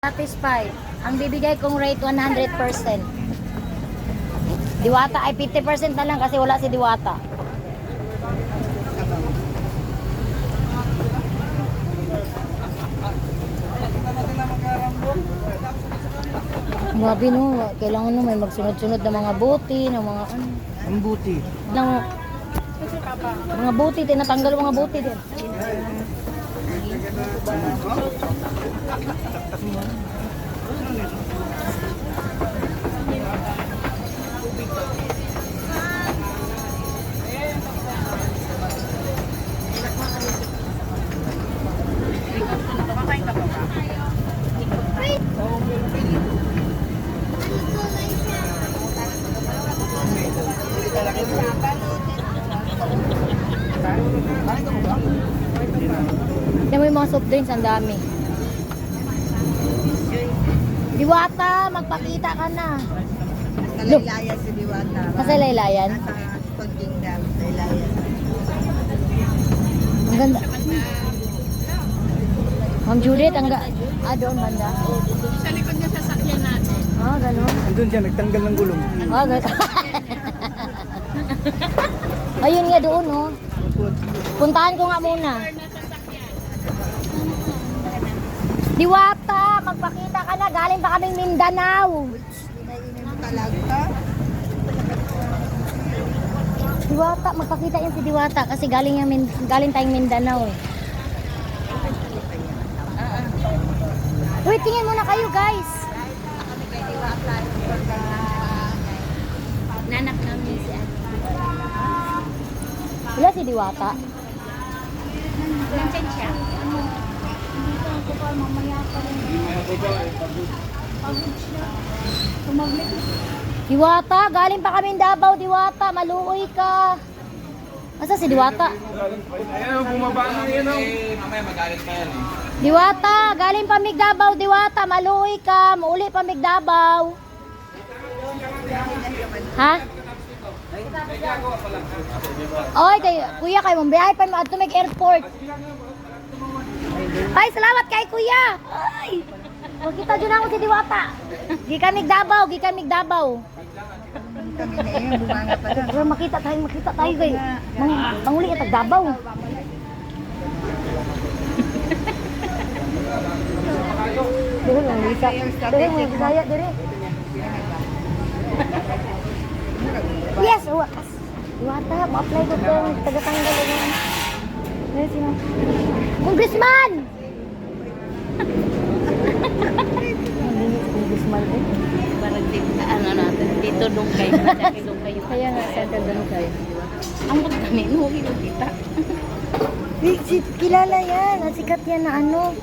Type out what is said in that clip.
Satisfied. Ang bibigay kong rate 100%. Diwata ay 50% na lang kasi wala si Diwata. Grabe no, kailangan no may magsunod-sunod na mga buti, ng mga ano. Ang buti. Ng mga buti, tinatanggal mga buti din. Yan mo yung mga soft drinks, ang dami. Diwata, magpakita ka na. Kalaylayan si Diwata. Kasi laylayan. Nasa Kingdom, laylayan. Ang ganda. Ma'am Judith, doon banda. Sa likod ng sasakyan natin. Ah, gano'n. Andun siya, nagtanggal ng gulong. Ah, gano'n. Ayun nga doon, oh. Puntahan ko nga muna. Diwata, magpakita ka na. Galing pa kaming Mindanao. Pinainom mo talaga. Diwata, magpakita yan si Diwata kasi galing tayong Mindanao eh. Wait, tingin muna kayo guys. Kami kay Diwata. Nanak namin si Ate. Wala si Diwata. Nandiyan siya. Diwata, galing pa kami Davao, Diwata. Maluoy ka. Asa si Diwata? Ayan, bumaba na yan. Mamaya magalit ka yan. Diwata, galing pa Davao, Diwata. Maluoy ka. Mauli pa Davao. Ha? Oy, kuya kayo mong biyahe pa mo adto mig airport. Ay, salamat kay kuya. Ay. Makita jud ako si Diwata. Gikan mig Davao. Kami na yun, bumanga pa lang. Pero makita tayo kay manguli at Davao. Dire lang bisa. Dire mo bisaya dire. Yes, wakas. Diwata, ma-apply ko tong taga-tanggal ng. Ano sino? Congressman! Congressman eh. Parang ano natin. Dito doon kayo. Dito doon kayo. Kaya nga, saan ka doon kayo? Ang ba't kami? Nuhi ko kita. Kilala yan. Ang sikat yan na ano.